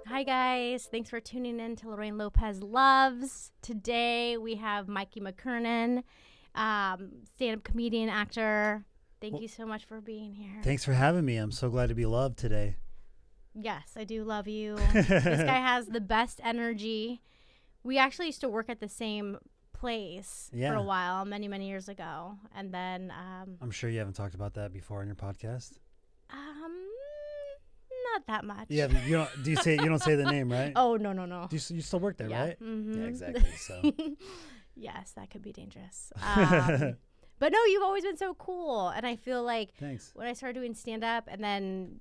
Hi guys, thanks for tuning in to Lorraine Lopez Loves. Today we have Mikey Mckernan, stand-up comedian, actor. Thank you so much for being here. Thanks for having me. I'm so glad to be loved today. Yes, I do love you. This guy has the best energy. We actually used to work at the same place for a while, many, many years ago. And then I'm sure you haven't talked about that before on your podcast. Not that much. Yeah, you don't. You don't say the name, right? Oh, no. You still work there, right? Mm-hmm. Yeah, exactly. So. Yes, that could be dangerous. But no, you've always been so cool. And I feel like Thanks. When I started doing stand-up and then,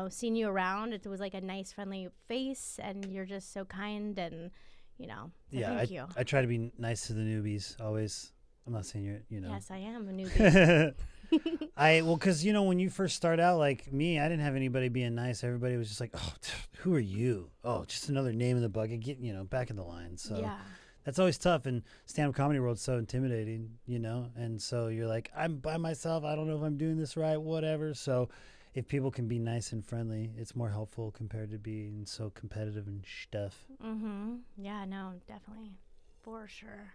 seeing you around, it was like a nice, friendly face. And you're just so kind and, so thank you. I try to be nice to the newbies, always. I'm not saying you're, Yes, I am a newbie. Because, when you first start out, like me, I didn't have anybody being nice. Everybody was just like, oh, who are you? Oh, just another name in the bucket. Get, back in the line. So yeah. That's always tough. And stand-up comedy world's so intimidating, And so you're like, I'm by myself. I don't know if I'm doing this right, whatever. So if people can be nice and friendly, it's more helpful compared to being so competitive and stuff. Mm-hmm. Yeah, no, definitely. For sure.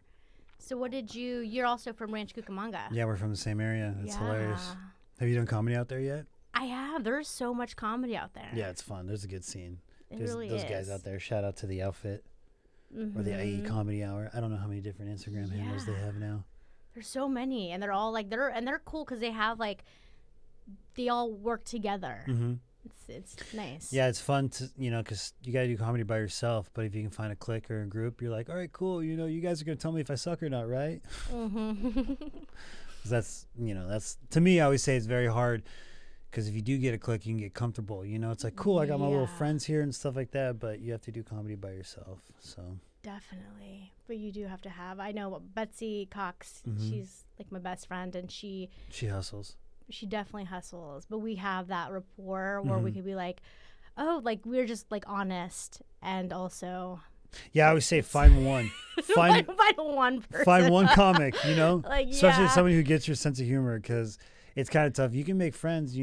So what did you're also from Ranch Cucamonga. Yeah, we're from the same area. It's hilarious. Have you done comedy out there yet? I have. There's so much comedy out there. Yeah, it's fun. There's a good scene. There's really those guys out there. Shout out to The Outfit or the IE Comedy Hour. I don't know how many different Instagram handles they have now. There's so many, and they're all like they're cool because they have they all work together. Mm-hmm. It's nice. Yeah, it's fun to because you gotta do comedy by yourself. But if you can find a clique or a group, you're like, all right, cool. You guys are gonna tell me if I suck or not, right? Mm-hmm. That's to me. I always say it's very hard because if you do get a clique, you can get comfortable. It's like cool. I got my little friends here and stuff like that. But you have to do comedy by yourself. So definitely. But you do have to have. I know Betsy Cox. Mm-hmm. She's like my best friend, and she hustles. She definitely hustles, but we have that rapport where we could be like, oh, we're just honest, and also. Yeah, I always say find one. Find one person. Find one comic, especially somebody who gets your sense of humor, because it's kind of tough. You can make friends,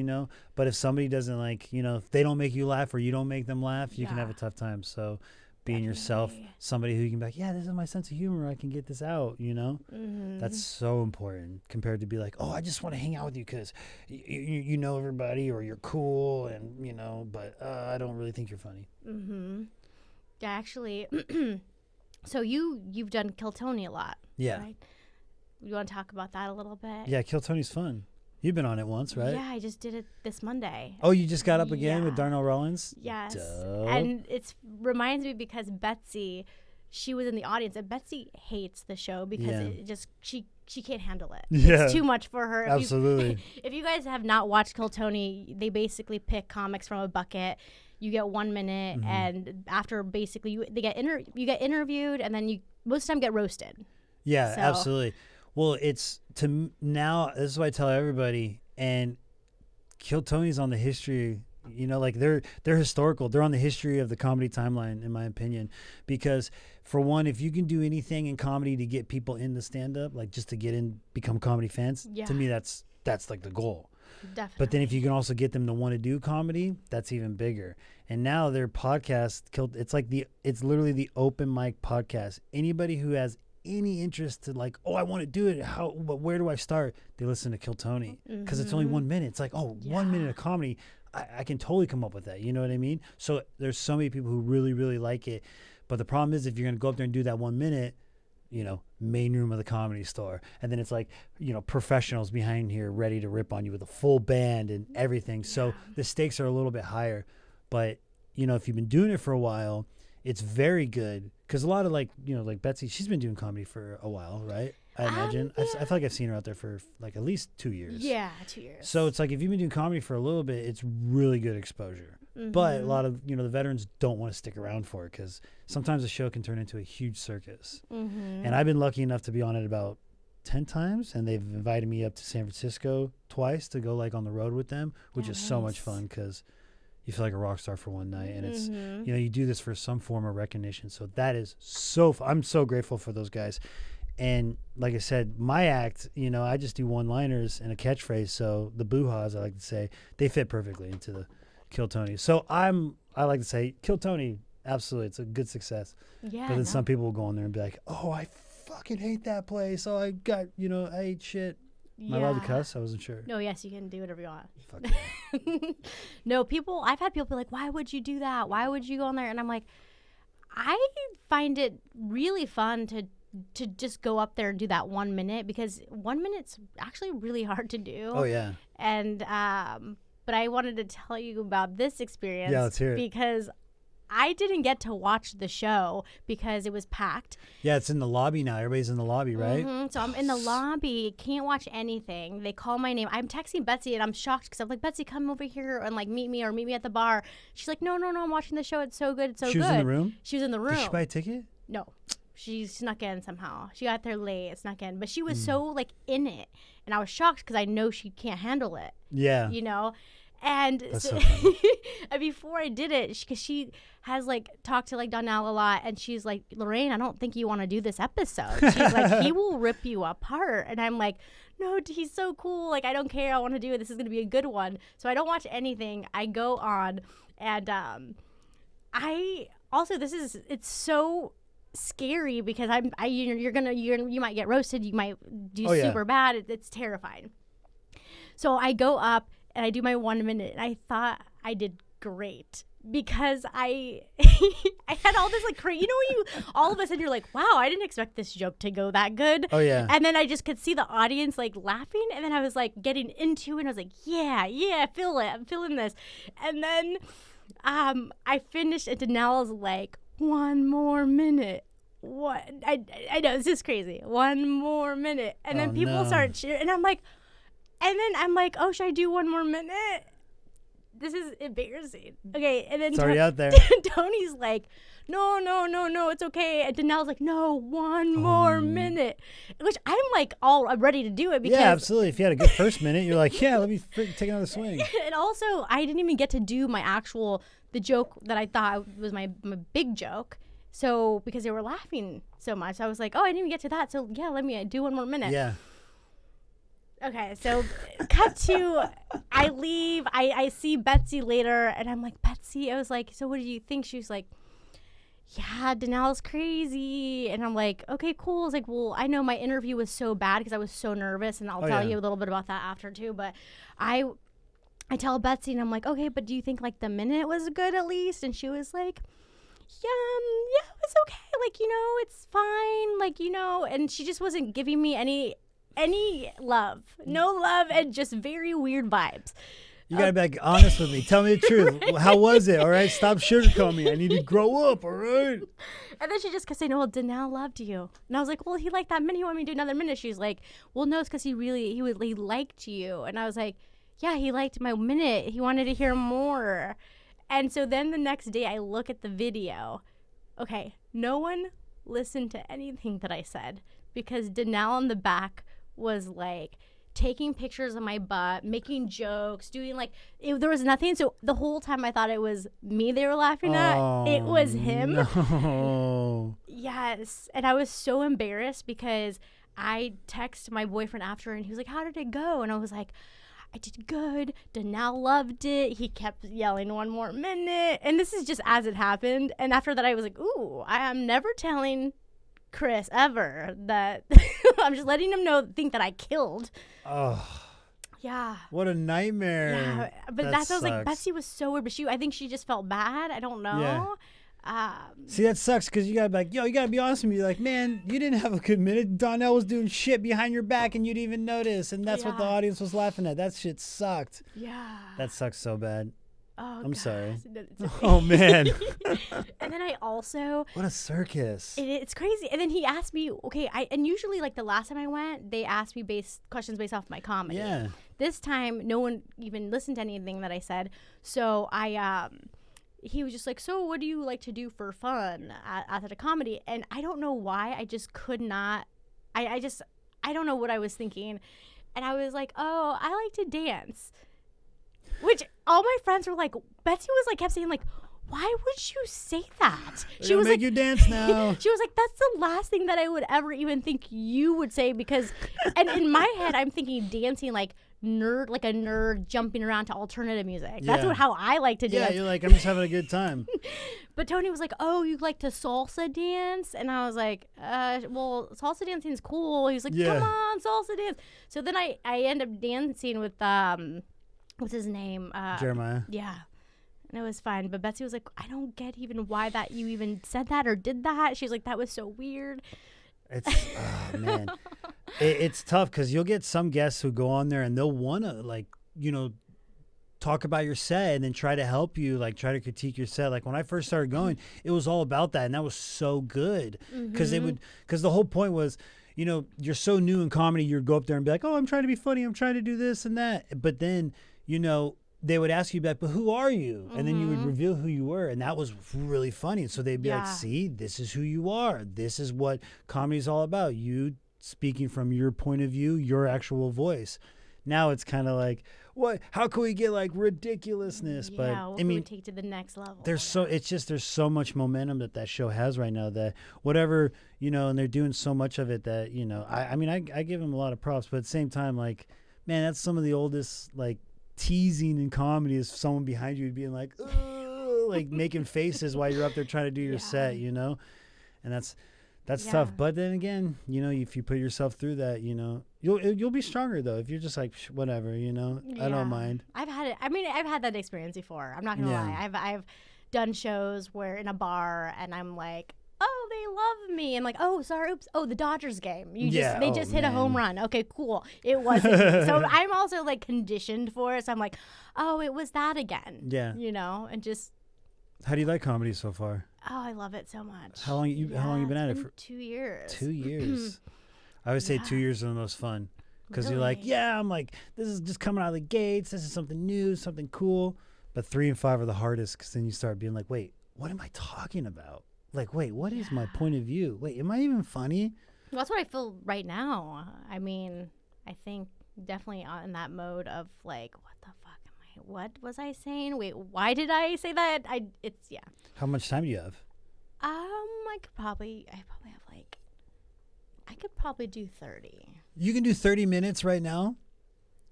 but if somebody doesn't if they don't make you laugh or you don't make them laugh, you can have a tough time. So being yourself, somebody who you can be like, yeah, this is my sense of humor. I can get this out, Mm-hmm. That's so important compared to be like, oh, I just want to hang out with you because you know everybody or you're cool and, but I don't really think you're funny. Mm-hmm. Yeah, actually, so you've done Kill Tony a lot. Yeah. Right? You want to talk about that a little bit? Yeah, Kill Tony's fun. You've been on it once, right? Yeah, I just did it this Monday. Oh, you just got up again with Darnell Rollins? Yes. Dope. And it reminds me because Betsy, she was in the audience, and Betsy hates the show because it just she can't handle it. Yeah. It's too much for her. Absolutely. If you guys have not watched Kill Tony, they basically pick comics from a bucket. You get 1 minute, and after basically you get interviewed, and then you most of the time get roasted. Yeah, absolutely. Well, it's now. This is what I tell everybody. And Kill Tony's on the history. They're historical. They're on the history of the comedy timeline, in my opinion. Because for one, if you can do anything in comedy to get people into stand up, just to get in, become comedy fans, to me that's like the goal. Definitely. But then if you can also get them to want to do comedy, that's even bigger. And now their podcast, it's literally the open mic podcast. Anybody who has any interest to I want to do it, where do I start? They listen to Kill Tony because it's only 1 minute. It's 1 minute of comedy. I can totally come up with that. You know what I mean? So there's so many people who really, really like it. But the problem is if you're going to go up there and do that 1 minute, main room of the Comedy Store. And then it's professionals behind here ready to rip on you with a full band and everything. So the stakes are a little bit higher. But, if you've been doing it for a while, it's very good. Because a lot of Betsy, she's been doing comedy for a while, right? I imagine. I feel like I've seen her out there for at least 2 years. Yeah, 2 years. So it's if you've been doing comedy for a little bit, it's really good exposure. Mm-hmm. But a lot of, the veterans don't want to stick around for it because sometimes a show can turn into a huge circus. Mm-hmm. And I've been lucky enough to be on it about 10 times, and they've invited me up to San Francisco twice to go on the road with them, which is so much fun because you feel like a rock star for one night, and it's you do this for some form of recognition. So that is I'm so grateful for those guys. And like I said, my act, I just do one-liners and a catchphrase. So the boo-haws, I like to say, they fit perfectly into the Kill Tony. So I like to say, Kill Tony, absolutely, it's a good success. Yeah. But then some people will go in there and be like, oh, I fucking hate that place. Oh, I got, I ate shit. Am I allowed to cuss? I wasn't sure. No, yes, you can do whatever you want. Fuck yeah. No, I've had people be like, why would you do that? Why would you go in there? And I'm like, I find it really fun to just go up there and do that 1 minute, because 1 minute's actually really hard to do. Oh, yeah. And, but I wanted to tell you about this experience. Yeah, let's hear it. Because I didn't get to watch the show because it was packed. Yeah, it's in the lobby now. Everybody's in the lobby, right? Mm-hmm. So I'm in the lobby, can't watch anything. They call my name. I'm texting Betsy, and I'm shocked because I'm like, Betsy, come over here and like meet me at the bar. She's like, no, I'm watching the show. It's so good. It's so good. She was in the room? She was in the room. Did she buy a ticket? No. She snuck in somehow. She got there late, snuck in. But she was so like in it. And I was shocked because I know she can't handle it. Yeah. And That's so so and before I did it, because she has like talked to like Donnell a lot, and she's like, Lorraine, I don't think you want to do this episode. She's like, he will rip you apart. And I'm like, no, he's so cool. Like, I don't care. I want to do it. This is going to be a good one. So I don't watch anything. I go on, and I also, it's so scary because you might get roasted. You might do super bad. It's terrifying. So I go up and I do my 1 minute, and I thought I did great because I had all this like crazy, all of a sudden you're like, wow, I didn't expect this joke to go that good. Oh yeah. And then I just could see the audience like laughing, and then I was like getting into it, and I was like, yeah, I feel it. I'm feeling this. And then I finished, and Danelle's like, 1 more minute. What? I know, this is crazy. 1 more minute. And then people start cheering, and I'm like, oh, should I do 1 more minute? This is embarrassing. Okay, and then it's already out there. Tony's like, no, it's okay. And Danelle's like, no, 1 more minute. Which I'm like, I'm ready to do it because yeah, absolutely. If you had a good first minute, you're like, yeah, let me take another swing. And also, I didn't even get to do the joke that I thought was my big joke. So because they were laughing so much, I was like, oh, I didn't even get to that. So yeah, let me do 1 more minute. Yeah. Okay, so cut to, I leave, I see Betsy later, and I'm like, Betsy, I was like, so what do you think? She was like, yeah, Danelle's crazy. And I'm like, okay, cool. I was like, well, I know my interview was so bad because I was so nervous, and I'll tell you a little bit about that after too, but I tell Betsy, and I'm like, okay, but do you think like the minute was good at least? And she was like, yeah, it was okay. Like, it's fine. Like, and she just wasn't giving me any love. No love, and just very weird vibes. You gotta be like honest with me. Tell me the truth. How was it? All right, stop sugarcoating me. I need to grow up. All right. And then she just kept saying, "Well, Danelle loved you," and I was like, "Well, he liked that minute. He wanted me to do another minute." She's like, "Well, no, it's because he liked you," and I was like, "Yeah, he liked my minute. He wanted to hear more." And so then the next day, I look at the video. Okay, no one listened to anything that I said because Danelle on the back was like taking pictures of my butt, making jokes, doing like there was nothing. So the whole time I thought it was me they were laughing at. It was him. No. Yes. And I was so embarrassed because I texted my boyfriend after, and he was like, how did it go? And I was like, I did good. Danelle loved it. He kept yelling 1 more minute. And this is just as it happened. And after that, I was like, ooh, I am never telling Chris ever that I'm just letting him think that I killed. Oh. Yeah. What a nightmare. Yeah. But that's I was like, Betsy was so weird, but I think she just felt bad. I don't know. Yeah. See, that sucks because you gotta be like, you gotta be honest with me. You're like, man, you didn't have a good minute. Donnell was doing shit behind your back and you didn't even notice, and that's what the audience was laughing at. That shit sucked. Yeah. That sucks so bad. Oh, I'm sorry. Oh man. And then I also, what a circus. It's crazy. And then he asked me, okay, and usually like the last time I went, they asked me questions based off my comedy. Yeah. This time, no one even listened to anything that I said. So he was just like, so what do you like to do for fun at a comedy? And I don't know why. I just could not. I don't know what I was thinking. And I was like, oh, I like to dance. Which all my friends were like, Betsy was like, kept saying like, why would you say that? She was make you dance now. She was like, that's the last thing that I would ever even think you would say, because, and in my head, I'm thinking dancing like a nerd jumping around to alternative music. That's how I like to dance. Yeah, you're like, I'm just having a good time. But Tony was like, oh, you like to salsa dance? And I was like, well, salsa dancing is cool. He was like, come on, salsa dance. So then I end up dancing with, what's his name? Jeremiah. Yeah. And it was fun. But Betsy was like, I don't get even why that you even said that or did that. She's like, that was so weird. It's, oh, man. It's tough because you'll get some guests who go on there and they'll want to, like, you know, talk about your set and then try to help you, like try to critique your set. Like when I first started going, it was all about that. And that was so good because because the whole point was, you know, you're so new in comedy, you'd go up there and be like, oh, I'm trying to be funny. I'm trying to do this and that. But then, you know, they would ask you back, but who are you? And then you would reveal who you were. And that was really funny. So they'd be like, see, this is who you are. This is what comedy is all about. You speaking from your point of view, your actual voice. Now it's kind of like, what? How can we get like ridiculousness? Yeah, but what I mean, we take to the next level. there's so much momentum that show has right now that whatever, you know, and they're doing so much of it that, you know, I mean, I give them a lot of props, but at the same time, like, man, that's some of the oldest, like, teasing in comedy is someone behind you being like, ugh, like making faces while you're up there trying to do your set, you know? And that's tough. But then again, you know, if you put yourself through that, you know, you'll be stronger though. If you're just like, whatever, you know, I don't mind. I've had that experience before. I'm not going to lie. I've done shows where in a bar and I'm like, oh, they love me. And like, oh, sorry, oops. Oh, the Dodgers game. They just hit a home run. Okay, cool. It wasn't. So I'm also like conditioned for it. So I'm like, oh, it was that again. Yeah. You know, and just. How do you like comedy so far? Oh, I love it so much. How long you been at it for? 2 years. 2 years. I would say 2 years are the most fun because you're like, I'm like, this is just coming out of the gates. This is something new, something cool. But 3 and 5 are the hardest because then you start being like, wait, what am I talking about? Like, wait, what is my point of view? Wait, am I even funny? Well, that's what I feel right now. I mean, I think definitely in that mode of like, what the fuck am I? What was I saying? Wait, why did I say that? How much time do you have? I could probably do 30. You can do 30 minutes right now?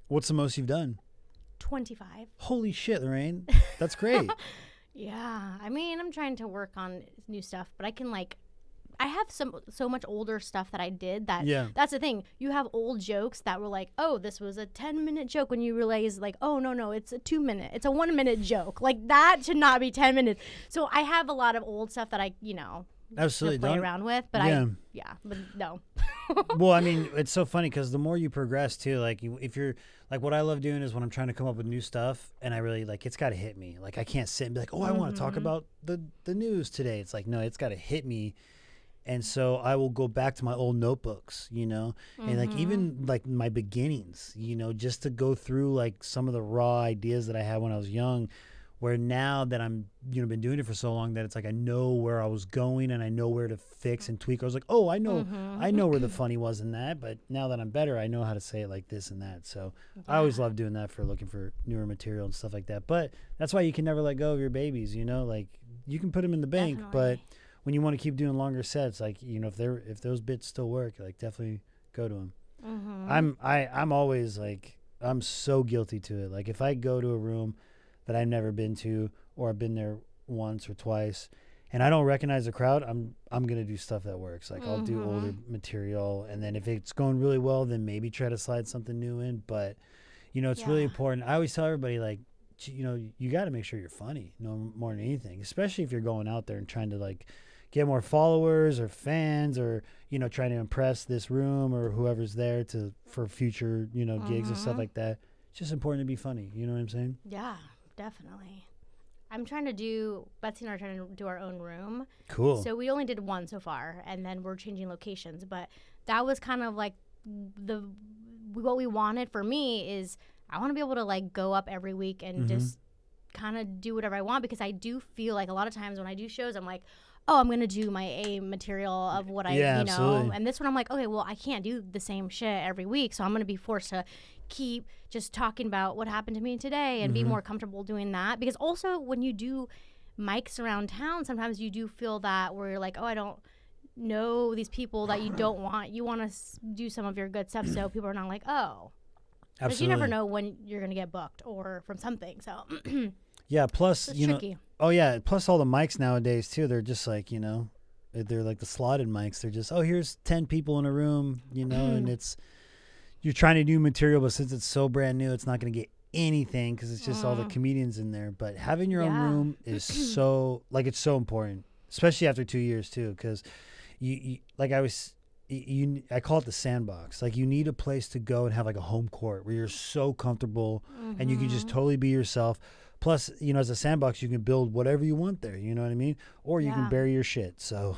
What's the most you've done? 25. Holy shit, Lorraine. That's great. Yeah, I mean, I'm trying to work on new stuff, but I have so much older stuff that I did that's the thing. You have old jokes that were like, oh, this was a 10-minute joke when you realize like, oh, no, it's a 2-minute. It's a 1-minute joke. Like that should not be 10 minutes. So I have a lot of old stuff that I, you know, absolutely play around with, but but no. Well, I mean, it's so funny because the more you progress too, like if you're like, what I love doing is when I'm trying to come up with new stuff and I really like, it's got to hit me. Like I can't sit and be like, oh, I want to talk about the news today. It's like, no, it's got to hit me. And so I will go back to my old notebooks, you know, and like even like my beginnings, you know, just to go through like some of the raw ideas that I had when I was young. Where now that I'm, you know, been doing it for so long that it's like I know where I was going and I know where to fix and tweak. I was like, oh, I know where the funny was in that, but now that I'm better, I know how to say it like this and that. So I always love doing that for looking for newer material and stuff like that. But that's why you can never let go of your babies, you know, like you can put them in the bank, but when you want to keep doing longer sets, like, you know, if those bits still work, like definitely go to them. I'm always like, I'm so guilty to it. Like if I go to a room that I've never been to, or I've been there once or twice, and I don't recognize the crowd, I'm gonna do stuff that works. Like I'll do older material, and then if it's going really well, then maybe try to slide something new in. But you know, it's really important. I always tell everybody, like, you know, you got to make sure you're funny, no more than anything. Especially if you're going out there and trying to like get more followers or fans, or you know, trying to impress this room or whoever's there for future, you know, gigs and stuff like that. It's just important to be funny. You know what I'm saying? Yeah. Definitely. Betsy and I are trying to do our own room. Cool. So we only did one so far, and then we're changing locations. But that was kind of like what we wanted for me is I want to be able to like go up every week and just kind of do whatever I want, because I do feel like a lot of times when I do shows, I'm like, oh, I'm going to do my A material of what I, you know. Absolutely. And this one I'm like, okay, well, I can't do the same shit every week. So I'm going to be forced to keep just talking about what happened to me today and be more comfortable doing that. Because also when you do mics around town, sometimes you do feel that where you're like, oh, I don't know these people that you don't want. You want to do some of your good stuff, so people are not like, oh. Because you never know when you're going to get booked or from something, so. Yeah, plus, it's you tricky. know. Oh, yeah, plus all the mics nowadays, too, they're just like, you know, they're like the slotted mics. They're just, oh, here's 10 people in a room, you know, and it's, you're trying to do material, but since it's so brand new, it's not going to get anything because it's just all the comedians in there. But having your own room is so, like, it's so important, especially after 2 years, too, because you like I call it the sandbox. Like, you need a place to go and have like a home court where you're so comfortable and you can just totally be yourself. Plus, you know, as a sandbox, you can build whatever you want there. You know what I mean? Or you can bury your shit. So,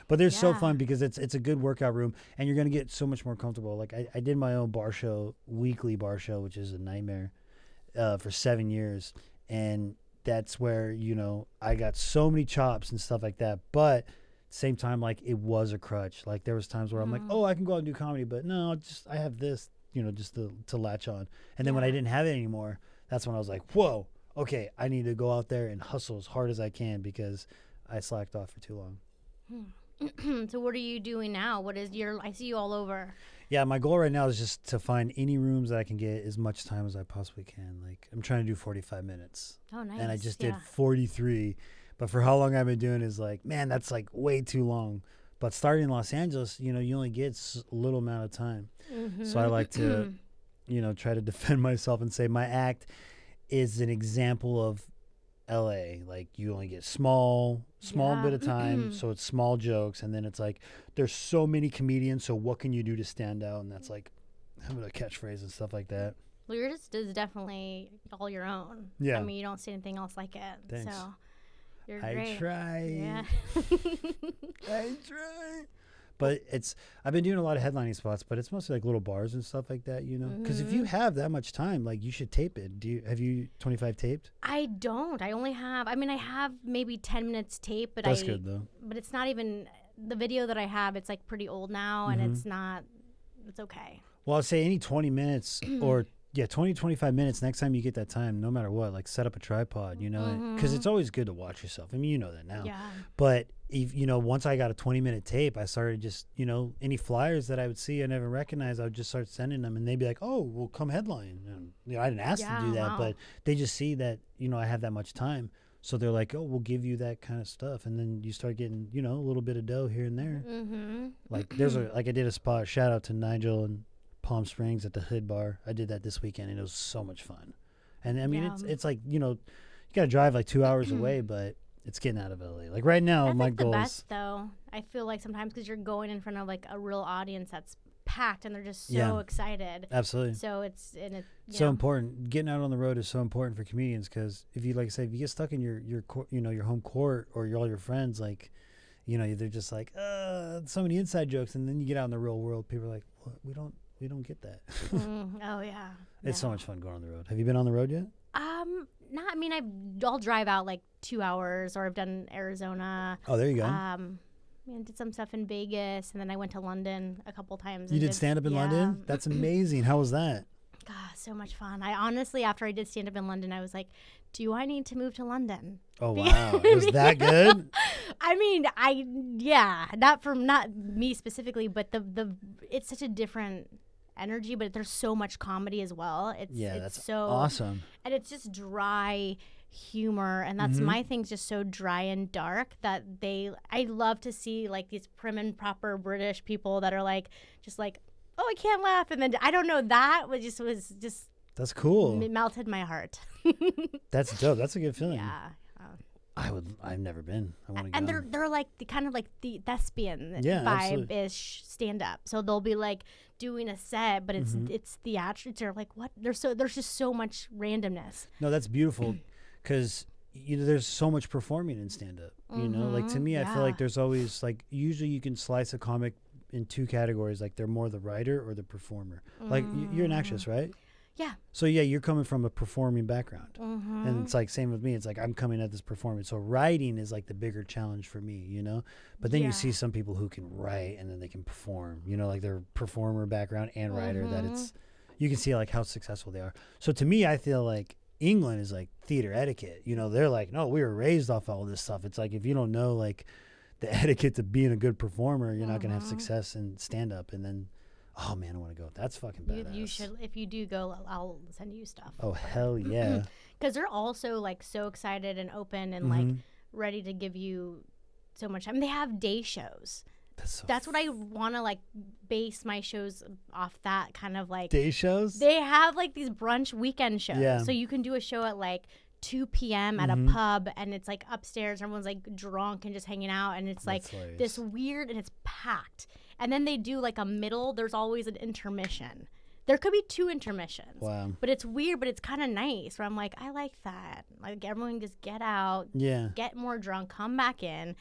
but they're so fun because it's a good workout room and you're going to get so much more comfortable. Like I did my own bar show, weekly bar show, which is a nightmare for 7 years. And that's where, you know, I got so many chops and stuff like that. But same time, like, it was a crutch. Like, there was times where I'm like, oh, I can go out and do comedy, but no, I have this, you know, just to latch on. And then when I didn't have it anymore, that's when I was like, whoa, okay, I need to go out there and hustle as hard as I can because I slacked off for too long. So what are you doing now? What is I see you all over. Yeah, my goal right now is just to find any rooms that I can get as much time as I possibly can. Like, I'm trying to do 45 minutes. Oh, nice. And I just did 43. But for how long I've been doing is like, man, that's like way too long. But starting in Los Angeles, you know, you only get a little amount of time. So I like to, you know, try to defend myself and say my act is an example of LA. Like, you only get small bit of time. So it's small jokes. And then it's like, there's so many comedians. So what can you do to stand out? And that's like having a catchphrase and stuff like that. Well, yours is definitely all your own. Yeah. I mean, you don't see anything else like it. Thanks. So you're great. I try. Yeah. I try. But I've been doing a lot of headlining spots, but it's mostly like little bars and stuff like that, you know? Because if you have that much time, like, you should tape it. Have you 25 taped? I don't. I only have, I have maybe 10 minutes tape, but That's good, though. But it's not even, the video that I have, it's like pretty old now, and it's okay. Well, I'd say any 20 minutes or 20, 25 minutes next time you get that time, no matter what, like, set up a tripod, you know, because it's always good to watch yourself. I mean, you know that now. Yeah. But, you know, once I got a 20-minute tape, I started just, you know, any flyers that I would see I never recognized, I would just start sending them, and they'd be like, oh, well, come headline. And, you know, I didn't ask to do that, but they just see that, you know, I have that much time. So they're like, oh, we'll give you that kind of stuff. And then you start getting, you know, a little bit of dough here and there. Like, I did a spot, shout out to Nigel and Palm Springs at the Hood Bar. I did that this weekend, and it was so much fun. And I mean, it's like, you know, you got to drive like 2 hours away, but it's getting out of LA. Like, right now, that's my like goal the best, though. I feel like sometimes because you're going in front of like a real audience that's packed and they're just so excited. Absolutely. So it's so important. Getting out on the road is so important for comedians because if you, like I say, if you get stuck in your you know, your home court or all your friends, like, you know, they're just like, so many inside jokes, and then you get out in the real world, people are like, what? We don't get that. Oh yeah. It's so much fun going on the road. Have you been on the road yet? Not. I mean, I'll drive out like 2 hours, or I've done Arizona. Oh, there you go. I did some stuff in Vegas, and then I went to London a couple times. You did stand up in London? That's amazing. How was that? God, so much fun. I honestly, after I did stand up in London, I was like, do I need to move to London? Oh wow, it was that good? I mean, not me specifically, but the it's such a different energy, but there's so much comedy as well. It's so awesome, and it's just dry humor, and that's my thing's just so dry and dark that I love to see like these prim and proper British people that are like just like, oh, I can't laugh, and then I don't know, that was just that's cool. It melted my heart. That's dope. That's a good feeling. Yeah. I've never been. I want to go. And they're like the kind of like the thespian vibe-ish stand-up. So they'll be like doing a set, but it's theatrical. They're like, what? There's just so much randomness. No, that's beautiful, because you know, there's so much performing in stand-up. You know, like, to me, I feel like there's always, like, usually you can slice a comic in two categories. Like, they're more the writer or the performer. Like, you're an actress, right? Yeah. So yeah, you're coming from a performing background, and it's like same with me. It's like I'm coming at this performance. So writing is like the bigger challenge for me, you know. But then you see some people who can write and then they can perform. You know, like their performer background and writer. That you can see like how successful they are. So to me, I feel like England is like theater etiquette. You know, they're like, no, we were raised off all this stuff. It's like if you don't know like the etiquette to being a good performer, you're not gonna have success in stand up. And then, oh man, I want to go. That's fucking badass. You should. If you do go, I'll send you stuff. Oh hell yeah! Because they're also like so excited and open and like ready to give you so much time. They have day shows. That's what I want to like base my shows off, that kind of like day shows. They have like these brunch weekend shows. Yeah. So you can do a show at like 2 p.m. at a pub, and it's like upstairs. Everyone's like drunk and just hanging out, and it's like this weird, and it's packed. And then they do like a middle. There's always an intermission. There could be 2 intermissions. Wow. But it's weird, but it's kind of nice. Where I'm like, I like that. Like everyone just get out, get more drunk, come back in.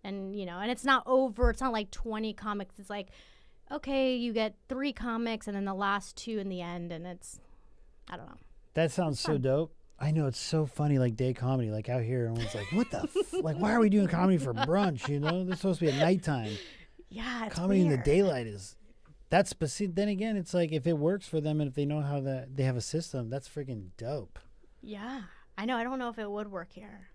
And, you know, and it's not over. It's not like 20 comics. It's like, okay, you get 3 comics and then the last 2 in the end. And it's, I don't know. That sounds so dope. I know, it's so funny, like day comedy, like out here. Everyone's like, what the like, why are we doing comedy for brunch? You know, this supposed to be at nighttime. Yeah, it's comedy weird. in the daylight is, that's, but see, then again, it's like if it works for them and if they know how they have a system, that's freaking dope. Yeah, I know. I don't know if it would work here.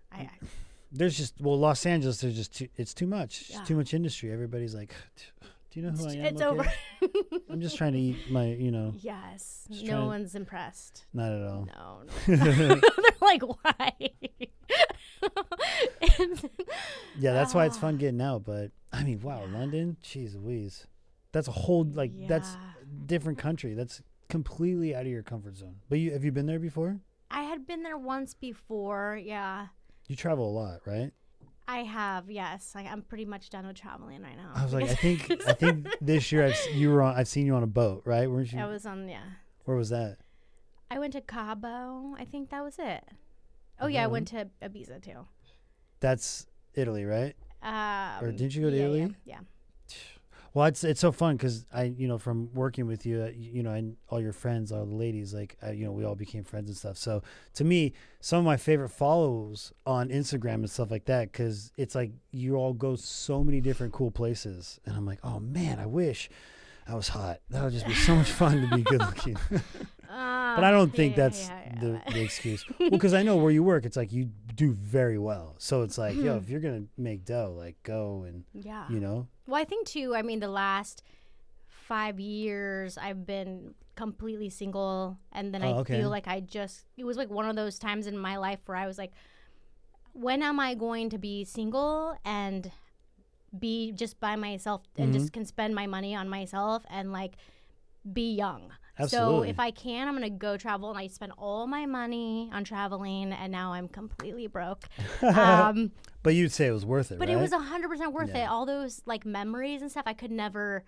There's just, well, Los Angeles, there's just it's too much. It's too much industry. Everybody's like, do you know who I am? It's over. I'm just trying to eat my, you know. Yes. No one's impressed. Not at all. No. They're like, why? Yeah, that's why it's fun getting out. But, I mean, wow, London? Jeez Louise. That's a whole, like, that's different country. That's completely out of your comfort zone. But have you been there before? I had been there once before, yeah. You travel a lot, right? I have, yes. I'm pretty much done with traveling right now. I was like, I think this year I've seen you on a boat, right? Weren't you? I was on, Where was that? I went to Cabo. I think that was it. Oh yeah, I went to Ibiza too. That's Italy, right? Or didn't you go to Italy? Yeah. Well, it's so fun because from working with you, and all your friends, all the ladies, like, we all became friends and stuff. So to me, some of my favorite follows on Instagram and stuff like that, because it's like you all go so many different cool places. And I'm like, oh man, I wish I was hot. That would just be so much fun to be good looking. But I don't think that's the excuse. Well, because I know where you work, it's like you do very well. So it's like, yo, if you're going to make dough, like go and, Well, I think too, I mean, the last 5 years I've been completely single. And then I feel like it was like one of those times in my life where I was like, when am I going to be single and be just by myself and just can spend my money on myself and like be young? Absolutely. So if I can, I'm going to go travel, and I spent all my money on traveling, and now I'm completely broke. But you'd say it was worth it, but right? it was 100% worth it. All those like memories and stuff, I could never,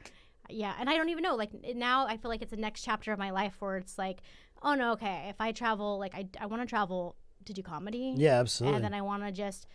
and I don't even know. Like now I feel like it's the next chapter of my life where it's like, oh no, okay, if I travel, like I want to travel to do comedy. Yeah, absolutely. And then I want to just,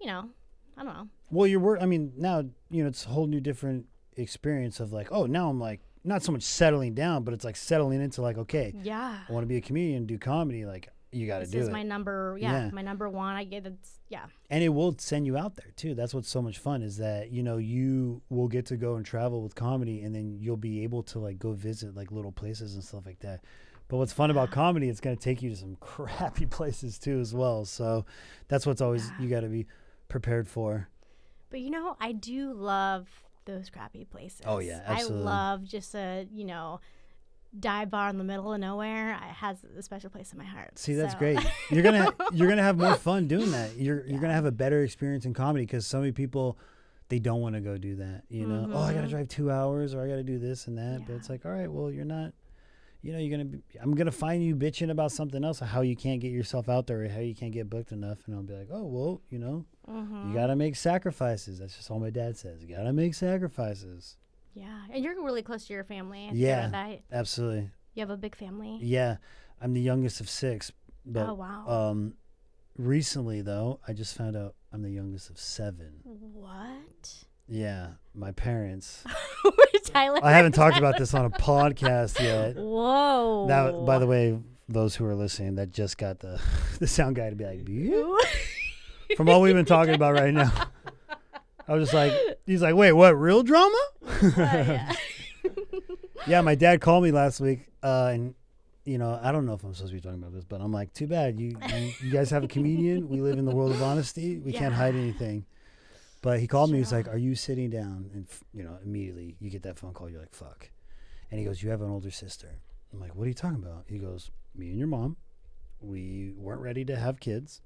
I don't know. Well, I mean, now, it's a whole new different experience of like, oh, now I'm like, not so much settling down, but it's like settling into like, okay, I want to be a comedian, do comedy. Like, you got to do it. This is my number, my number one. I get it. Yeah. And it will send you out there too. That's what's so much fun is that, you will get to go and travel with comedy, and then you'll be able to like go visit like little places and stuff like that. But what's fun about comedy, it's going to take you to some crappy places too as well. So that's what's always, you got to be prepared for. But I do love those crappy places. Oh yeah, absolutely. I love just a dive bar in the middle of nowhere. It has a special place in my heart. See, that's great. You're gonna have more fun doing that. You're gonna have a better experience in comedy because so many people, they don't want to go do that. Oh, I gotta drive 2 hours, or I gotta do this and that. But it's like, all right, well, you're not. I'm gonna find you bitching about something else, how you can't get yourself out there, or how you can't get booked enough, and I'll be like, oh well, you gotta make sacrifices. That's just all my dad says. You gotta make sacrifices. Yeah, and you're really close to your family. Absolutely. You have a big family. Yeah, I'm the youngest of 6. But, oh wow. Recently though, I just found out I'm the youngest of 7. What? Yeah, my parents. Tyler. I haven't talked about this on a podcast yet. Whoa. Now, by the way, those who are listening, that just got the sound guy to be like, from all we've been talking about right now. I was just like, he's like, wait, what, real drama? Yeah. Yeah, my dad called me last week, and you know, I don't know if I'm supposed to be talking about this, but I'm like, too bad. You guys have a comedian. We live in the world of honesty. We can't hide anything. But he called me. He's like, are you sitting down? And, you know, immediately you get that phone call. You're like, fuck. And he goes, you have an older sister. I'm like, what are you talking about? He goes, me and your mom, we weren't ready to have kids.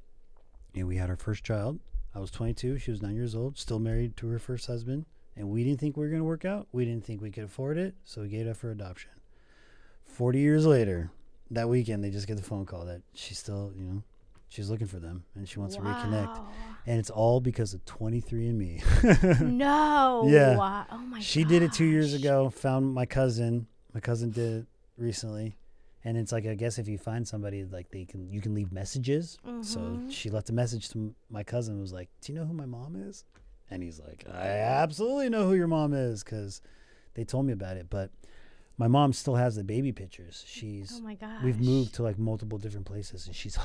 And we had our first child. I was 22. She was 9 years old, still married to her first husband. And we didn't think we were going to work out. We didn't think we could afford it. So we gave it up for adoption. 40 years later, that weekend, they just get the phone call that she's still, you know, she's looking for them and she wants to reconnect. And it's all because of 23andMe. No. Yeah. Oh my god. She did it 2 years ago, found my cousin. My cousin did it recently. And it's like, I guess if you find somebody, like you can leave messages. So she left a message to my cousin, was like, do you know who my mom is? And he's like, I absolutely know who your mom is, because they told me about it. But my mom still has the baby pictures. Oh my gosh. We've moved to like multiple different places, and she's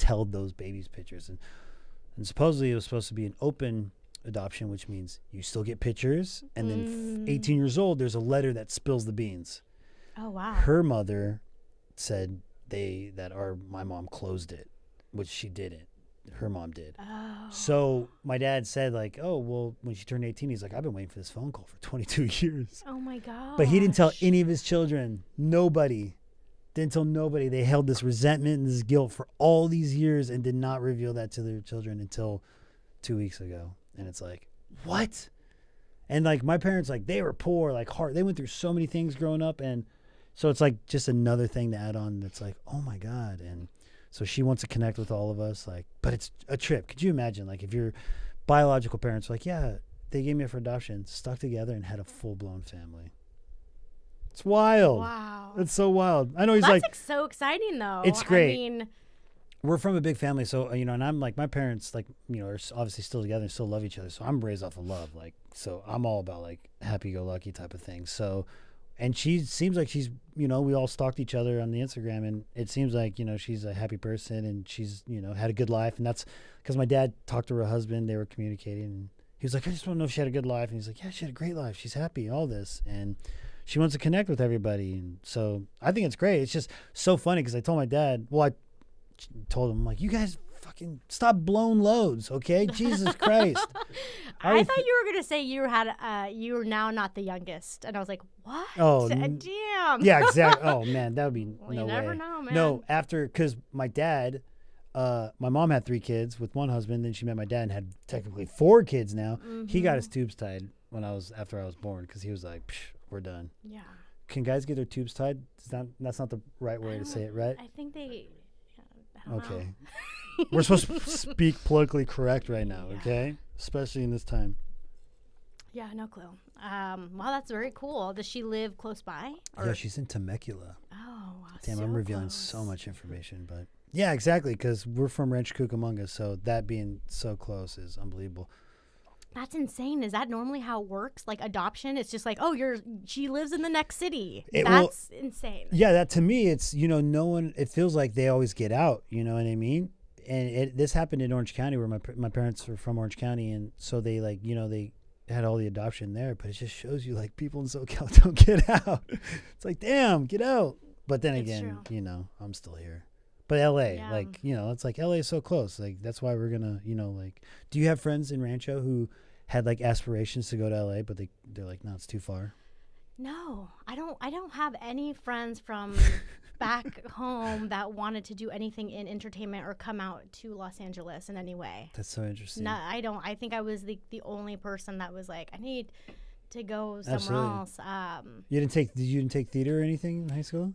held those babies pictures, and supposedly it was supposed to be an open adoption, which means you still get pictures, and then 18 years old, there's a letter that spills the beans. Oh wow. Her mother said my mom closed it, which she didn't. Her mom did. Oh. So my dad said, like, oh, well, when she turned 18, he's like, I've been waiting for this phone call for 22 years. Oh my god. But he didn't tell any of his children. Nobody. Didn't tell nobody. They held this resentment and this guilt for all these years and did not reveal that to their children until 2 weeks ago. And it's like, what? And like my parents, like, they were poor, like hard. They went through so many things growing up. And so it's like just another thing to add on that's like, oh my God. And so she wants to connect with all of us, like, but it's a trip. Could you imagine, like, if your biological parents were like, yeah, they gave me up for adoption, stuck together and had a full-blown family? It's wild. Wow. It's so wild. I know he's That's like, so exciting though. it's great. I mean, we're from a big family, so, you know, and I'm like, my parents, like, you know, are obviously still together and still love each other. So I'm raised off of love. Like, so I'm all about like happy-go-lucky type of thing. So, and she seems like she's, you know, we all stalked each other on the Instagram, and it seems like, you know, she's a happy person and she's, you know, had a good life. And that's because my dad talked to her husband. They were communicating, and he was like, I just want to know if she had a good life. And he's like, yeah, she had a great life. She's happy, all this. And she wants to connect with everybody. And so I think it's great. It's just so funny because I told my dad, well, I told him, like, you guys fucking stop blowing loads, okay? Jesus Christ. I thought you were gonna say you were now not the youngest, and I was like, what? Oh, damn. Yeah, exactly. Oh man, that would be Well, no you never way. know, man. No, because my dad, my mom had 3 kids with one husband. Then she met my dad and had technically 4 kids now. He got his tubes tied after I was born, because he was like, psh, we're done. Yeah. Can guys get their tubes tied? That's not the right way to say it, right? I think they. I don't Okay. know. We're supposed to speak politically correct right now, Yeah. okay? Especially in this time. Yeah, no clue. Wow, that's very cool. Does she live close by? Yeah, she's in Temecula. Oh, wow. Damn, so I'm revealing close. so much information, but yeah, exactly, because we're from Rancho Cucamonga, so that being so close is unbelievable. That's insane. Is that normally how it works? Like adoption? It's just like, oh, she lives in the next city. That's insane. Yeah, that to me, it's, you know, no one, it feels like they always get out, you know what I mean? And this happened in Orange County, where my parents were from Orange County, and so they, like, you know, they had all the adoption there, but it just shows you, like, people in SoCal don't get out. It's like, damn, get out. But then It's again, true. you know, I'm still here. But LA, Yeah. like, you know, it's like LA is so close. Like, that's why we're gonna, you know, like, do you have friends in Rancho who had like aspirations to go to LA, but they're like, no, it's too far? No, I don't have any friends from back home that wanted to do anything in entertainment or come out to Los Angeles in any way. That's so interesting. No, I don't. I think I was the only person that was like, I need to go somewhere else. You didn't take theater or anything in high school?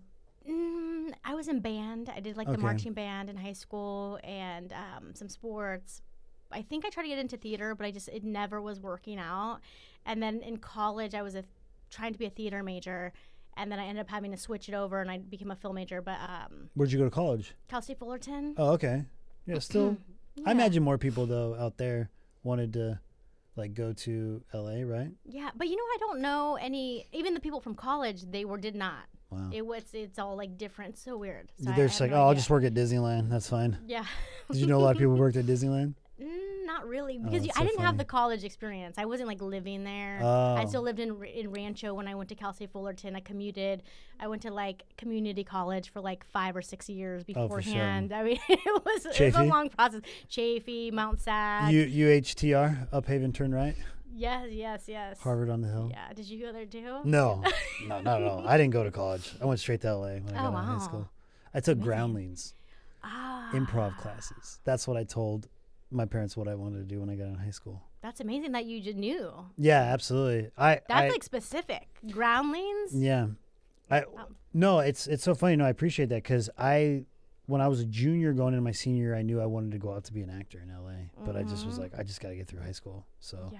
I was in band. I did like the Okay. marching band in high school and some sports. I think I tried to get into theater, but it never was working out. And then in college, I was trying to be a theater major, and then I ended up having to switch it over, and I became a film major. But Where'd you go to college? Cal State Fullerton. Oh, okay. Yeah, still. Yeah. I imagine more people though out there wanted to like go to LA, right? Yeah, but you know, I don't know any. Even the people from college, did not. Wow. It's all like different. So weird. So They're just like, oh, I'll just work at Disneyland. That's fine. Yeah. Did you know a lot of people worked at Disneyland? not really, Oh, because that's I so didn't have funny. the college experience. I wasn't like living there. Oh. I still lived in Rancho when I went to Cal State Fullerton. I commuted. I went to like community college for like 5 or 6 years Oh, for sure. beforehand. I mean, it was a Chafee? long process. Chafee, Mount Sac. UHTR, Uphaven, turn right. Yes. Harvard on the Hill. Yeah. Did you go there too? No, not at all. I didn't go to college. I went straight to LA when I got out of high wow. school. I took Amazing. groundlings, improv classes. That's what I told my parents what I wanted to do when I got in high school. That's amazing that you just knew. Yeah, absolutely. That's like specific. Groundlings? Yeah. No, it's so funny. No, I appreciate that because when I was a junior going into my senior year, I knew I wanted to go out to be an actor in LA, but I just was like, I just got to get through high school. So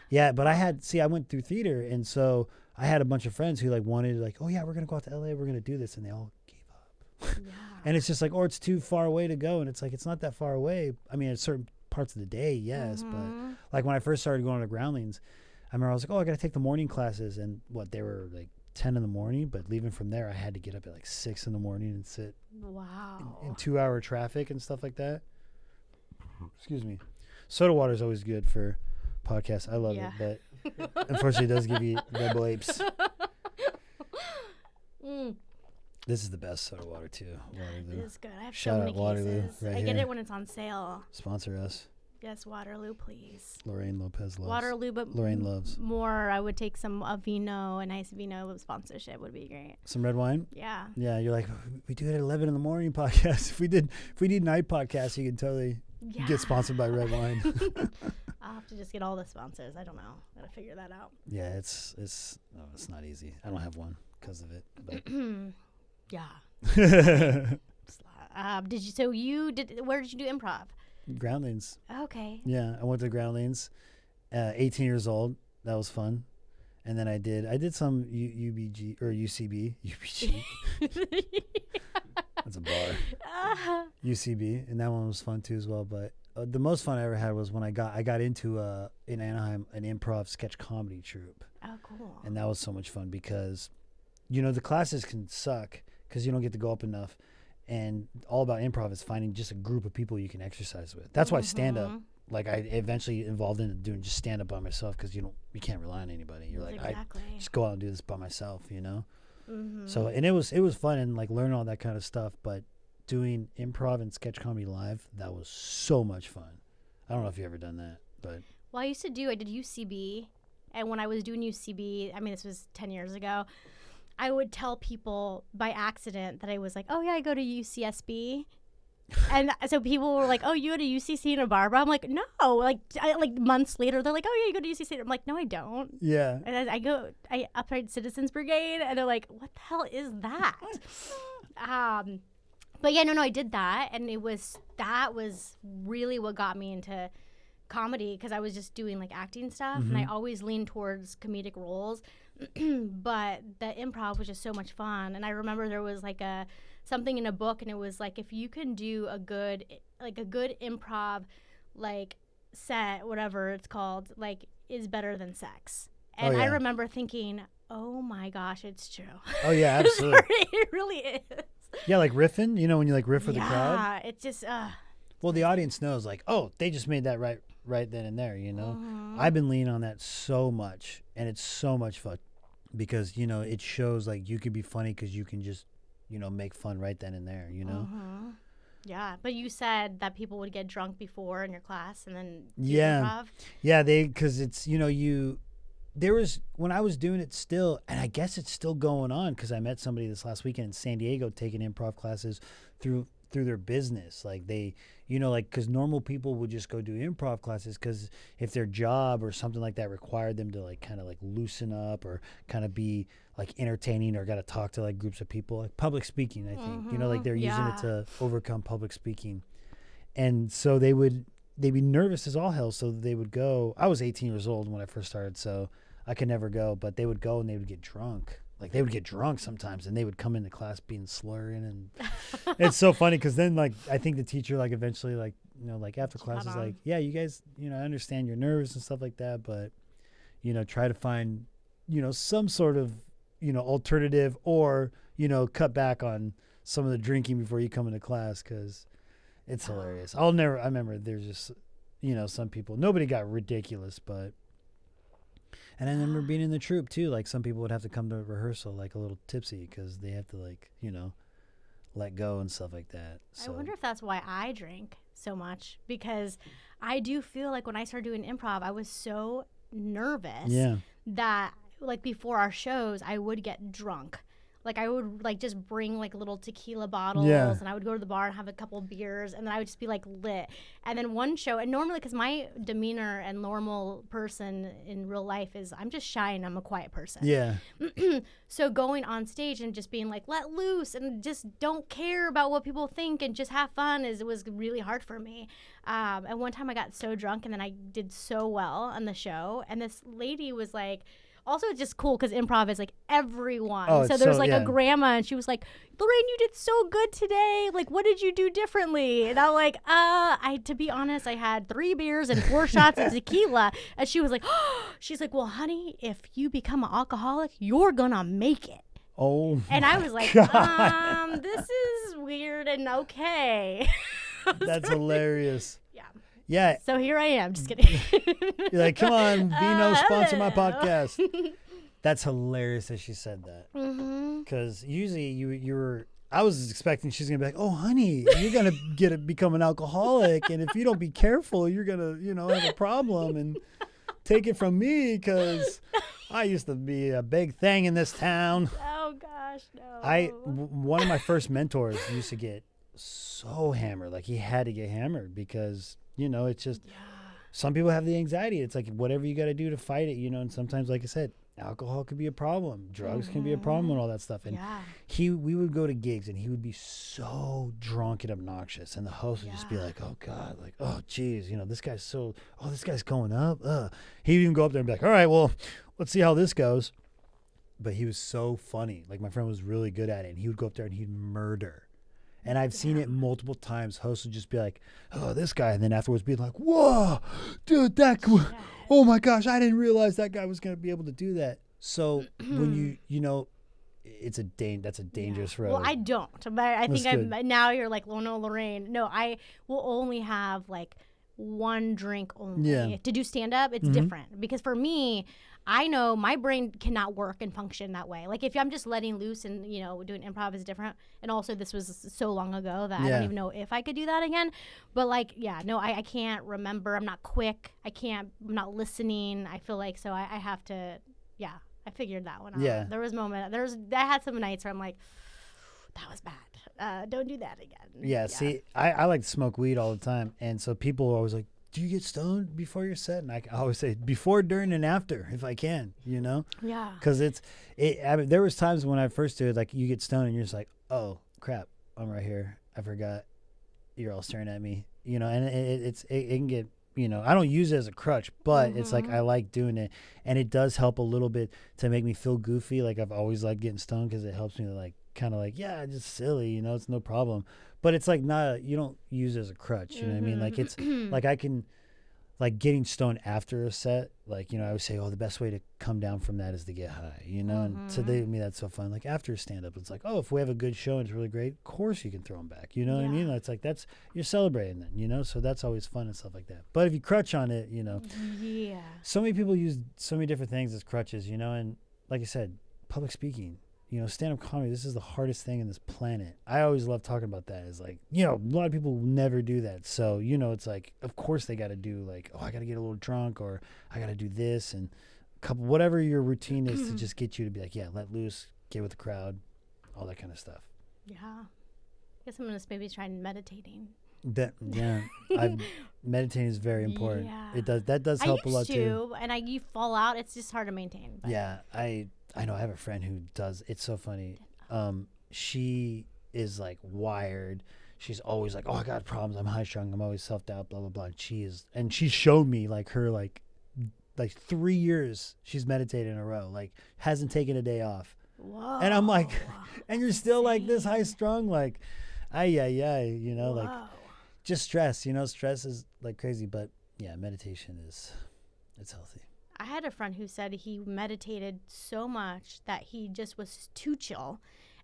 yeah, but I went through theater, and so I had a bunch of friends who like wanted like, oh yeah, we're gonna go out to LA, we're gonna do this, and they all gave up. Yeah. And it's just like, or it's too far away to go, and it's like it's not that far away. I mean, at certain parts of the day, yes, but like when I first started going to groundlings, I remember I was like, oh, I got to take the morning classes, and they were like 10 in the morning, but leaving from there I had to get up at like 6 in the morning and sit in 2-hour traffic and stuff like that. Excuse me. Soda water is always good for podcasts. I love it, but unfortunately it does give you red blapes. This is the best soda water too. Waterloo. It is good. I have Shout so many out Waterloo cases. right I get here. it when it's on sale. Sponsor us. Yes, Waterloo, please. Lorraine Lopez loves. Waterloo, but Lorraine loves. more. I would take some vino, a nice vino sponsorship would be great. Some red wine? Yeah. Yeah, you're like, we do it at 11 in the morning podcast. If we did night podcasts, you can totally get sponsored by red wine. I'll have to just get all the sponsors. I don't know. Gotta figure that out. Yeah, it's not easy. I don't have one because of it. But yeah. Where did you do improv? Groundlings. Okay. Yeah, I went to Groundlings, 18 years old. That was fun. And then I did some UBG or UCB. UBG. That's a bar. UCB, and that one was fun too as well. But the most fun I ever had was when I got into in Anaheim an improv sketch comedy troupe. Oh, cool. And that was so much fun because, the classes can suck because you don't get to go up enough. And all about improv is finding just a group of people you can exercise with. That's why stand-up, like I eventually involved in doing just stand-up by myself because you can't rely on anybody. You're like, exactly. I just go out and do this by myself, So, and it was fun and like learning all that kind of stuff. But doing improv and sketch comedy live, that was so much fun. I don't know if you ever done that, but. Well, I did UCB. And when I was doing UCB, I mean, this was 10 years ago, I would tell people by accident that I was like, oh, yeah, I go to UCSB. And so people were like, oh, you go to UC Santa Barbara? I'm like, no. Like months later, they're like, oh, yeah, you go to UC Santa. I'm like, no, I don't. Yeah. And I Upright Citizens Brigade. And they're like, what the hell is that? But yeah, no, I did that. And that was really what got me into comedy because I was just doing like acting stuff. And I always leaned towards comedic roles. But the improv was just so much fun. And I remember there was like something in a book, and it was like, if you can do a good improv like set, whatever it's called, like is better than sex. And I remember thinking, oh my gosh, it's true. Oh yeah, absolutely. It really is. Yeah, like riffing, when you like riff with the crowd. Yeah, it's just well, the audience knows like, oh, they just made that right then and there, I've been leaning on that so much, and it's so much fun because it shows like you could be funny because you can just make fun right then and there, Yeah, but you said that people would get drunk before in your class and then do improv. Yeah, because it's there was when I was doing it still, and I guess it's still going on because I met somebody this last weekend in San Diego taking improv classes through their business. Like they, because normal people would just go do improv classes because if their job or something like that required them to like kind of like loosen up or kind of be like entertaining or got to talk to like groups of people, like public speaking, I think, like they're using it to overcome public speaking. And so they'd be nervous as all hell. So they would go, I was 18 years old when I first started, so I could never go, but they would go and they would get drunk. Like they would get drunk sometimes, and they would come into class being slurring, and it's so funny because then like I think the teacher like eventually like like after class is like, yeah, you guys I understand you're nervous and stuff like that, but try to find some sort of alternative or cut back on some of the drinking before you come into class because it's hilarious. I remember there's just you know, some people, nobody got ridiculous, but. And I remember being in the troupe too. Like some people would have to come to rehearsal like a little tipsy because they have to like, you know, let go and stuff like that. So. I wonder if that's why I drink so much, because I do feel like when I started doing improv, I was so nervous that like before our shows, I would get drunk. Like I would like just bring like little tequila bottles and I would go to the bar and have a couple beers and then I would just be like lit. And then one show, and normally because my demeanor and normal person in real life is I'm just shy and I'm a quiet person. Yeah. So going on stage and just being like let loose and just don't care about what people think and just have fun was really hard for me. And one time I got so drunk and then I did so well on the show and this lady was like, also, it's just cool because improv is like everyone. Oh, so there's like a grandma and she was like, Lorraine, you did so good today. Like, what did you do differently? And I'm like, to be honest, I had 3 beers and 4 shots of tequila. And she was like, she's like, well, honey, if you become an alcoholic, you're going to make it. Oh, and I was like, this is weird and okay. That's hilarious. Yeah. Yeah. So here I am. Just kidding. You're like, come on, Vino, sponsor my podcast. That's hilarious that she said that. Because usually you were, I was expecting she's going to be like, oh, honey, you're going to become an alcoholic. And if you don't be careful, you're going to, you know, have a problem and take it from me because I used to be a big thing in this town. Oh, gosh, no. One of my first mentors used to get so hammered. Like he had to get hammered because, you know, it's just some people have the anxiety. It's like whatever you got to do to fight it, you know, and sometimes, like I said, alcohol could be a problem. Drugs can be a problem and all that stuff. And we would go to gigs and he would be so drunk and obnoxious. And the host would just be like, oh, God, like, oh, geez, you know, this guy's going up. He would even go up there and be like, all right, well, let's see how this goes. But he was so funny. Like my friend was really good at it. And he would go up there and he'd murder. And I've seen it multiple times. Hosts would just be like, oh, this guy. And then afterwards be like, whoa, dude, oh my gosh, I didn't realize that guy was going to be able to do that. So when you know, that's a dangerous road. Well, I don't. But I think now you're like, well, no, Lorraine. No, I will only have like one drink only. Yeah. To do stand-up, it's different. Because for me, I know my brain cannot work and function that way. Like if I'm just letting loose and, you know, doing improv is different. And also this was so long ago that I don't even know if I could do that again. But like, I can't remember. I'm not quick. I'm not listening. I feel like, so I have to, I figured that one out. Yeah. There was I had some nights where I'm like, that was bad. Don't do that again. Yeah. See, I like to smoke weed all the time. And so people are always like, do you get stoned before your set? And I always say before, during, and after if I can, you know? Yeah. Because I mean, there was times when I first did it, like you get stoned and you're just like, oh, crap, I'm right here. I forgot. You're all staring at me, you know? And it can get, you know, I don't use it as a crutch, but it's like I like doing it. And it does help a little bit to make me feel goofy. Like I've always liked getting stoned because it helps me to like kind of like, just silly, you know, it's no problem. But it's like you don't use it as a crutch, you know what I mean? Like it's like I can, like getting stoned after a set, like, you know, I would say, oh, the best way to come down from that is to get high, you know? And to me, that's so fun. Like after a stand-up, it's like, oh, if we have a good show and it's really great, of course you can throw them back, you know what I mean? It's like, you're celebrating then, you know? So that's always fun and stuff like that. But if you crutch on it, you know, so many people use so many different things as crutches, you know? And like I said, public speaking, you know, stand-up comedy, this is the hardest thing in this planet. I always love talking about that. It's like, you know, a lot of people never do that. So, you know, it's like, of course they got to do like, oh, I got to get a little drunk or I got to do this and whatever your routine is to just get you to be like, let loose, get with the crowd, all that kind of stuff. Yeah. I guess I'm going to maybe try meditating. Meditating is very important. Yeah. That does help a lot too. And you fall out. It's just hard to maintain. But. Yeah. I know I have a friend who does. It's so funny. She is like wired. She's always like, oh, I got problems. I'm high strung. I'm always self-doubt, blah, blah, blah. And she showed me like her, like 3 years she's meditated in a row, like hasn't taken a day off. Whoa. And I'm like, and you're still like this high strung, like, you know, like just stress, you know, stress is like crazy. But yeah, meditation it's healthy. I had a friend who said he meditated so much that he just was too chill.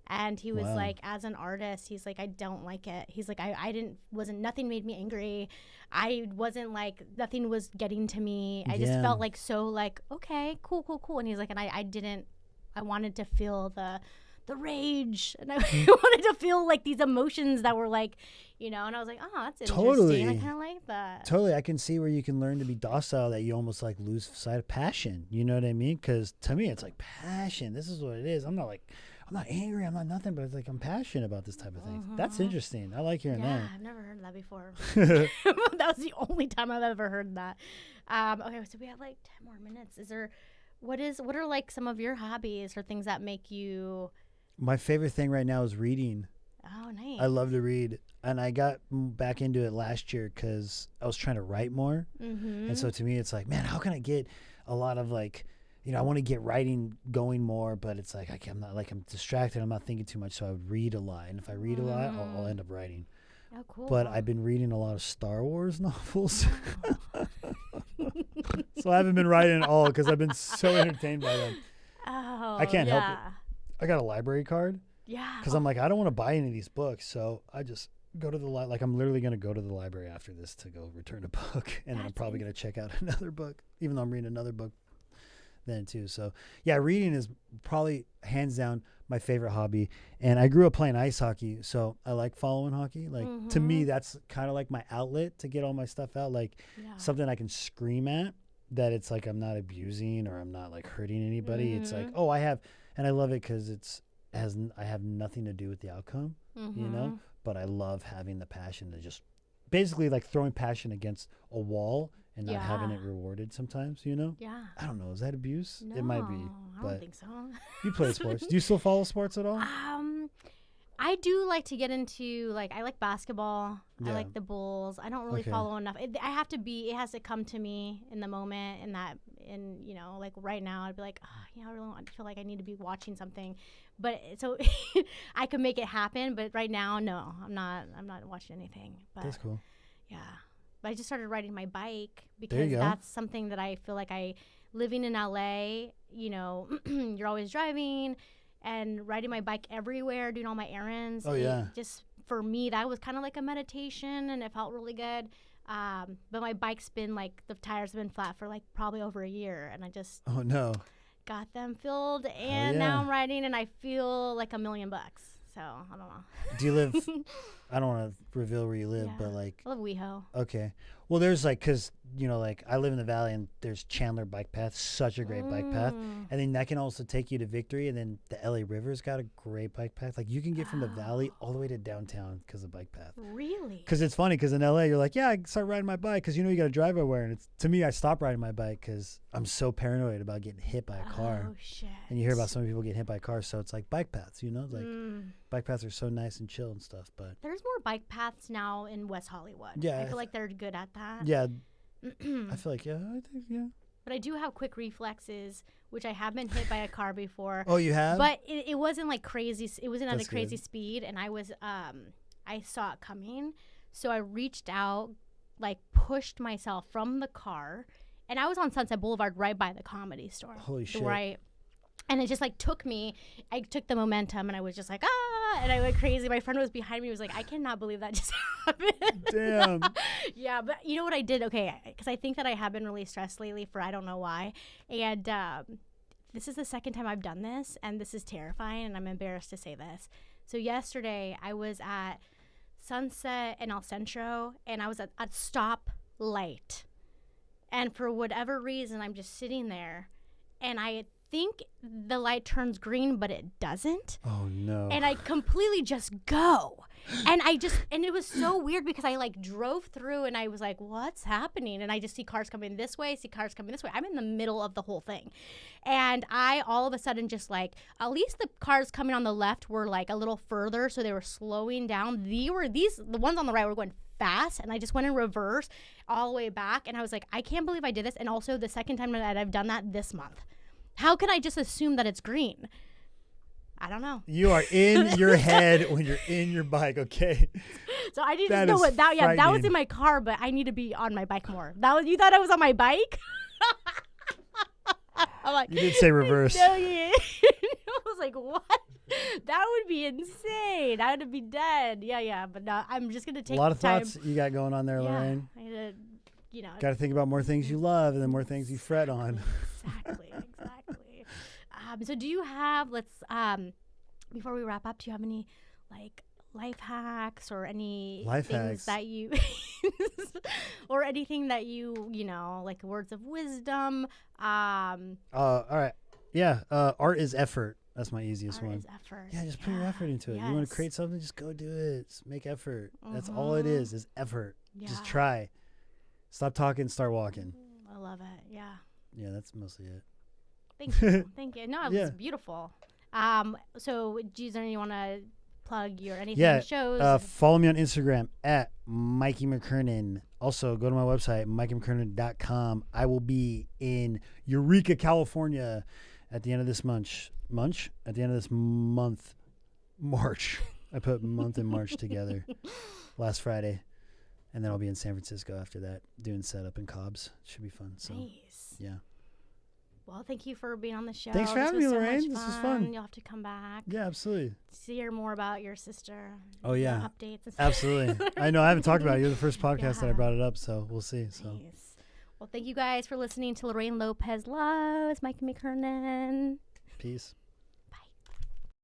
And he was Wow. like, as an artist, he's like, I don't like it. He's like, nothing made me angry. I wasn't like, nothing was getting to me. I just felt like so like, okay, cool. And he's like, and I wanted to feel the rage, and I wanted to feel like these emotions that were like, and I was like, oh, that's interesting. Totally. I kind of like that. Totally. I can see where you can learn to be docile, that you almost like lose sight of passion. You know what I mean? Because to me, it's like passion. This is what it is. I'm not angry. I'm not nothing, but it's like I'm passionate about this type of thing. That's interesting. I like hearing that. I've never heard that before. That was the only time I've ever heard that. Okay, so we have like 10 more minutes. What are like some of your hobbies or things that make you... My favorite thing right now is reading. Oh, nice. I love to read. And I got back into it last year because I was trying to write more. Mm-hmm. And so to me, it's like, man, how can I get a lot of like, I want to get writing going more, but it's like, I'm not like, I'm distracted. I'm not thinking too much. So I would read a lot. And if I read a lot, I'll end up writing. Oh, cool. But I've been reading a lot of Star Wars novels. So I haven't been writing at all because I've been so entertained by them. Oh, I can't help it. I got a library card. Yeah. Because I'm like, I don't want to buy any of these books. So I just go to the like I'm literally going to go to the library after this to go return a book. And then I'm probably going to check out another book, even though I'm reading another book then too. So yeah, reading is probably hands down my favorite hobby. And I grew up playing ice hockey. So I like following hockey. Like to me, that's kind of like my outlet to get all my stuff out. Like something I can scream at, that it's like I'm not abusing or I'm not like hurting anybody. It's like, oh, and I love it because I have nothing to do with the outcome, but I love having the passion to just basically like throwing passion against a wall and not having it rewarded sometimes, Yeah. I don't know. Is that abuse? No, it might be. I don't think so. You play sports. Do you still follow sports at all? I do like to get into, like, I like basketball. I like the Bulls. I don't really follow enough. It has to come to me in the moment, like right now I'd be like, I really feel like I need to be watching something. But so I could make it happen. But right now, no, I'm not watching anything. But that's cool. Yeah. But I just started riding my bike because that's something that I feel like living in LA, you're always driving and riding my bike everywhere, doing all my errands. Oh, yeah. Just for me, that was kind of like a meditation, and it felt really good. But my bike's been like, the tires have been flat for like probably over a year, and I just got them filled, and now I'm riding, and I feel like $1 million. So I don't know. Do you live? I don't want to reveal where you live, but like I live WeHo. Okay. Well, there's like, because like I live in the valley, and there's Chandler Bike Path, such a great bike path, and then that can also take you to Victory, and then the LA River's got a great bike path. Like you can get from the valley all the way to downtown because of bike path. Really? Because it's funny, because in LA you're like, I start riding my bike because you got to drive everywhere, and to me I stopped riding my bike because I'm so paranoid about getting hit by a car. Oh shit! And you hear about so many people getting hit by cars, so it's like bike paths, like bike paths are so nice and chill and stuff. But there's more bike paths now in West Hollywood. Yeah, I feel like they're good at that. Yeah. I feel like, I think. But I do have quick reflexes, which I have been hit by a car before. Oh, you have? But it wasn't like crazy. It wasn't at a crazy speed, and I saw it coming. So I reached out, like pushed myself from the car, and I was on Sunset Boulevard right by the Comedy Store. Holy shit. Right. And it just like took me, I took the momentum, and I was just like, and I went crazy. My friend was behind me, was like, I cannot believe that just happened. Damn. Yeah, but you know what I did? Okay, because I think that I have been really stressed lately for I don't know why. And this is the second time I've done this, and this is terrifying, and I'm embarrassed to say this. So yesterday, I was at Sunset and El Centro, and I was at a stoplight. And for whatever reason, I'm just sitting there, and I think the light turns green, but it doesn't. Oh no. And I completely just go. And it was so weird because I like drove through, and I was like, what's happening? And I just see cars coming this way, see cars coming this way. I'm in the middle of the whole thing. And I all of a sudden just like, at least the cars coming on the left were like a little further, so they were slowing down. The ones on the right were going fast, and I just went in reverse all the way back. And I was like, I can't believe I did this. And also the second time that I've done that this month. How can I just assume that it's green? I don't know. You are in your head when you're in your bike, okay? So I need to know what that. Yeah, that was in my car, but I need to be on my bike more. You thought I was on my bike? I'm like, you did say reverse. No, yeah. I was like, what? That would be insane. I would be dead. Yeah. But no, I'm just gonna take A lot of time. thoughts you got going on there, Lorraine. I had to, Got to think about more things you love and then more things you fret on. Exactly. So do you have? Before we wrap up, do you have any like life hacks or any things that you or anything that you like words of wisdom? All right. Yeah. Art is effort. That's my easiest one. Art is effort. Yeah, just put your effort into it. Yes. You want to create something, just go do it. Just make effort. That's all it is effort. Yeah. Just try. Stop talking, start walking. I love it. Yeah. Yeah, that's mostly it. Thank you. Thank you. No, it was beautiful. So, Jason, you want to plug your anything shows? Follow me on Instagram at Mikey Mckernan. Also, go to my website, MikeyMckernan.com. I will be in Eureka, California at the end of this month. At the end of this month. March. I put month and March together last Friday. And then I'll be in San Francisco after that, doing setup in Cobb's. Should be fun. So, nice. Yeah. Well, thank you for being on the show. Thanks for having me, Lorraine. This was fun. You'll have to come back. Yeah, absolutely. To hear more about your sister. Oh, yeah. Updates and stuff. Absolutely. I know. I haven't talked about it. You're the first podcast that I brought it up, so we'll see. So. Nice. Well, thank you guys for listening to Lorraine Lopez Loves, Mikey Mckernan. Peace.